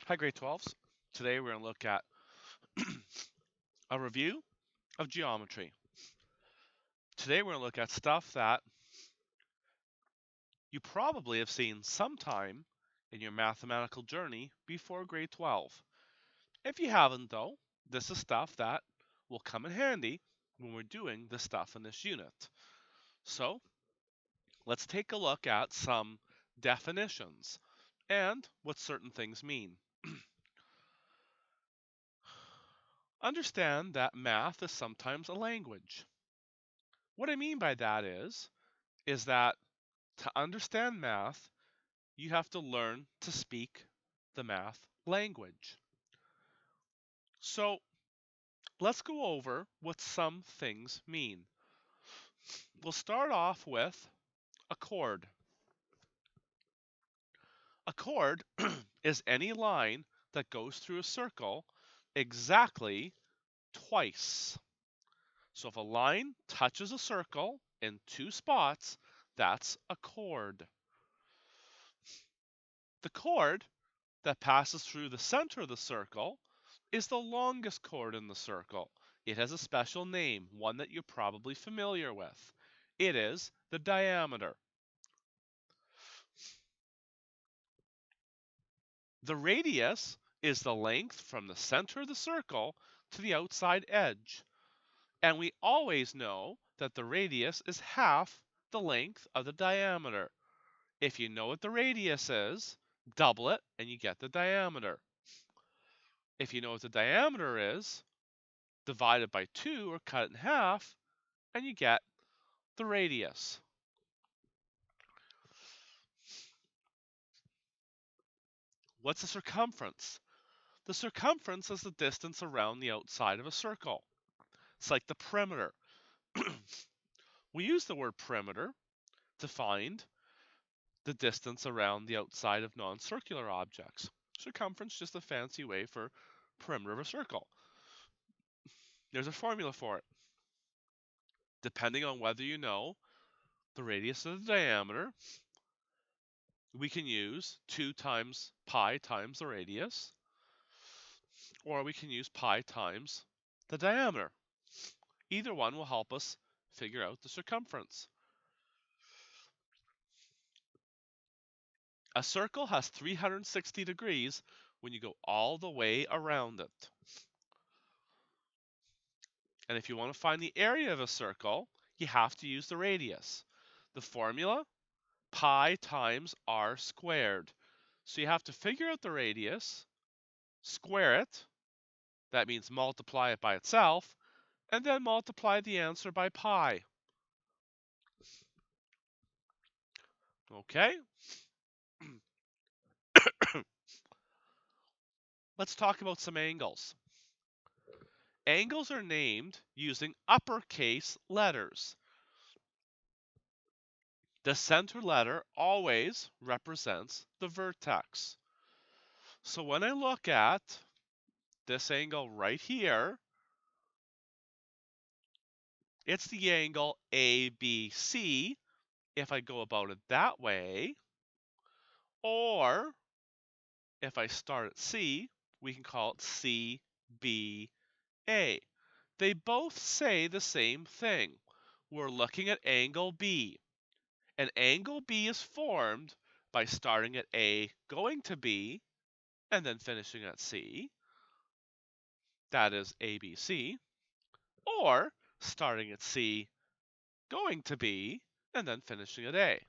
Hi, grade 12s. Today we're going to look at a review of geometry. Today we're going to look at stuff that you probably have seen sometime in your mathematical journey before grade 12. If you haven't, though, this is stuff that will come in handy when we're doing the stuff in this unit. So let's take a look at some definitions and what certain things mean. Understand that math is sometimes a language. What I mean by that is that to understand math, you have to learn to speak the math language. So let's go over what some things mean. We'll start off with a chord. A chord is any line that goes through a circle exactly twice. So if a line touches a circle in two spots, that's a chord. The chord that passes through the center of the circle is the longest chord in the circle. It has a special name, one that you're probably familiar with. It is the diameter. The radius is the length from the center of the circle to the outside edge. And we always know that the radius is half the length of the diameter. If you know what the radius is, double it and you get the diameter. If you know what the diameter is, divide it by 2 or cut it in half, and you get the radius. What's the circumference? The circumference is the distance around the outside of a circle. It's like the perimeter. We use the word perimeter to find the distance around the outside of non-circular objects. Circumference, just a fancy way for perimeter of a circle. There's a formula for it. Depending on whether you know the radius of the diameter, we can use 2 times pi times the radius, or we can use pi times the diameter. Either one will help us figure out the circumference. A circle has 360 degrees when you go all the way around it. And if you want to find the area of a circle, you have to use the radius. The formula, pi times r squared. So you have to figure out the radius, square it, that means multiply it by itself, and then multiply the answer by pi. Okay? Let's talk about some angles. Angles are named using uppercase letters. The center letter always represents the vertex. So when I look at this angle right here, it's the angle ABC if I go about it that way, or if I start at C, we can call it CBA. They both say the same thing. We're looking at angle B. And angle B is formed by starting at A, going to B, and then finishing at C. That is ABC. Or starting at C, going to B, and then finishing at A.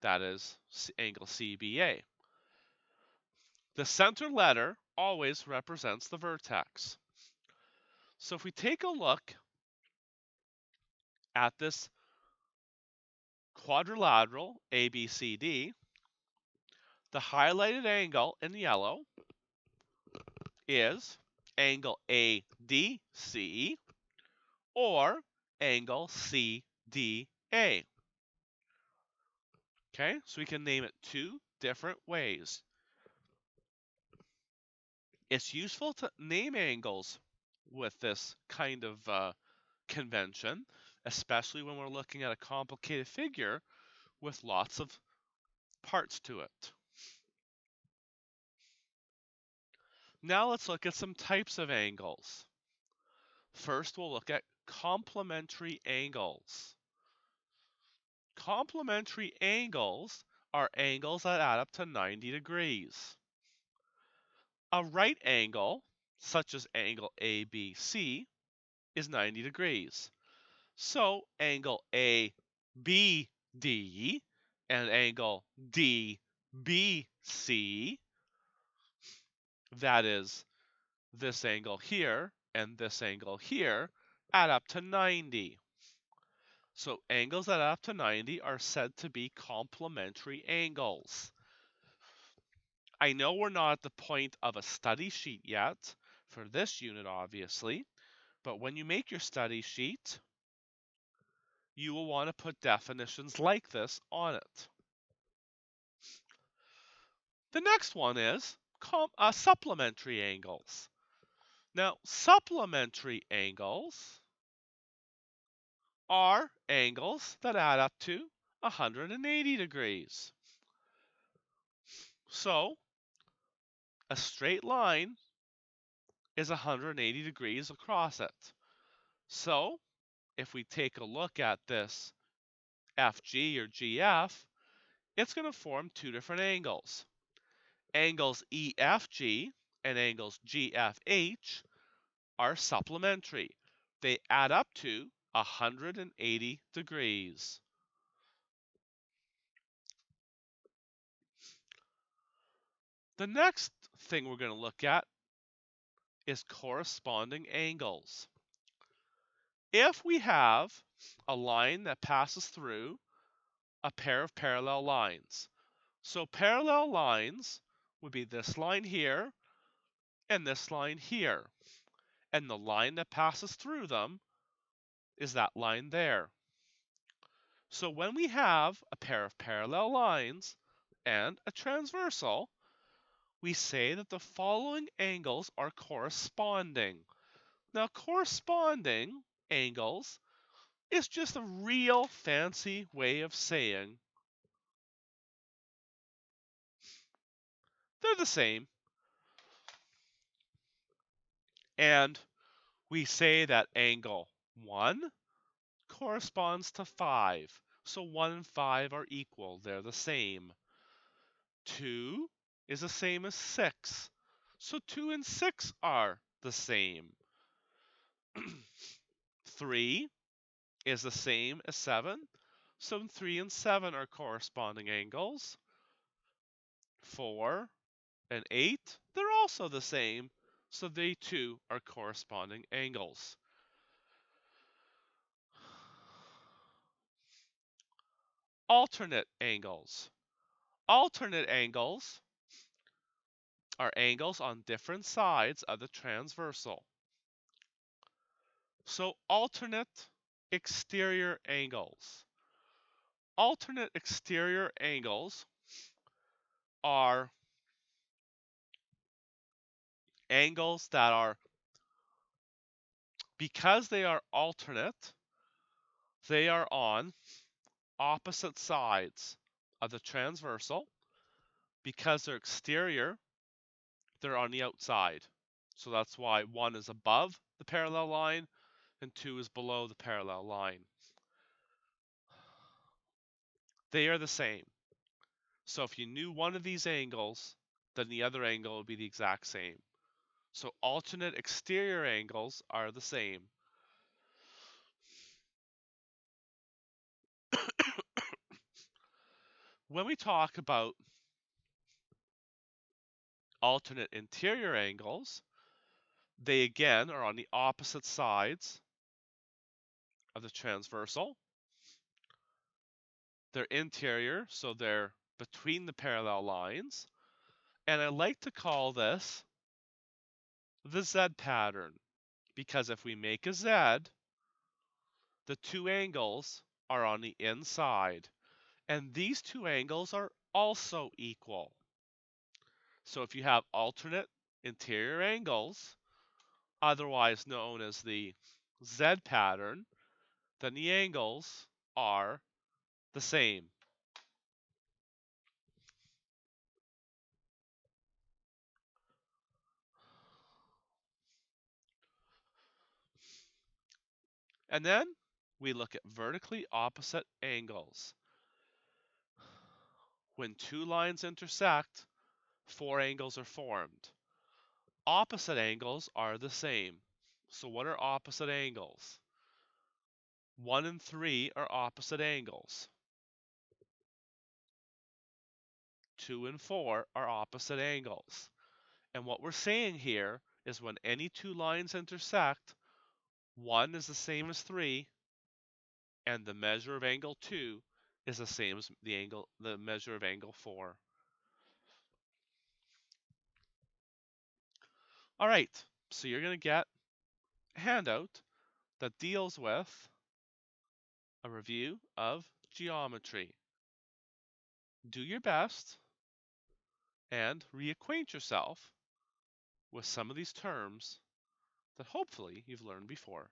That is angle CBA. The center letter always represents the vertex. So if we take a look at this quadrilateral ABCD, the highlighted angle in yellow is angle ADC or angle CDA. Okay, so we can name it two different ways. It's useful to name angles with this kind of convention, especially when we're looking at a complicated figure with lots of parts to it. Now let's look at some types of angles. First, we'll look at complementary angles. Complementary angles are angles that add up to 90 degrees. A right angle, such as angle ABC, is 90 degrees. So angle ABD and angle DBC, that is this angle here and this angle here, add up to 90. So angles that add up to 90 are said to be complementary angles. I know we're not at the point of a study sheet yet for this unit, obviously, but when you make your study sheet, you will want to put definitions like this on it. The next one is supplementary angles. Now, supplementary angles are angles that add up to 180 degrees. So, a straight line is 180 degrees across it. So, if we take a look at this FG or GF, it's going to form two different angles. Angles EFG and angles GFH are supplementary. They add up to 180 degrees. The next thing we're going to look at is corresponding angles. If we have a line that passes through a pair of parallel lines, so parallel lines would be this line here and this line here, and the line that passes through them is that line there. So when we have a pair of parallel lines and a transversal, we say that the following angles are corresponding. Now, corresponding angles is just a real fancy way of saying they're the same. And we say that angle 1 corresponds to 5. So 1 and 5 are equal. They're the same. 2 is the same as 6. So 2 and 6 are the same. 3 is the same as 7. So 3 and 7 are corresponding angles. 4 and 8, they're also the same. So they too are corresponding angles. Alternate angles. Alternate angles are angles on different sides of the transversal. So alternate exterior angles. Alternate exterior angles are angles that are, because they are alternate, they are on opposite sides of the transversal. Because they're exterior, they're on the outside. So that's why 1 is above the parallel line and 2 is below the parallel line. They are the same. So if you knew one of these angles, then the other angle would be the exact same. So alternate exterior angles are the same. When we talk about alternate interior angles, they again are on the opposite sides of the transversal. They're interior, so they're between the parallel lines. And I like to call this the Z pattern, because if we make a Z, the two angles are on the inside. And these two angles are also equal. So if you have alternate interior angles, otherwise known as the Z pattern, then the angles are the same. And then we look at vertically opposite angles. When two lines intersect, four angles are formed. Opposite angles are the same. So what are opposite angles? 1 and 3 are opposite angles. 2 and 4 are opposite angles. And what we're saying here is when any two lines intersect, 1 is the same as 3, and the measure of angle 2 is the same as the measure of angle 4. All right, so you're going to get a handout that deals with a review of geometry. Do your best and reacquaint yourself with some of these terms that hopefully you've learned before.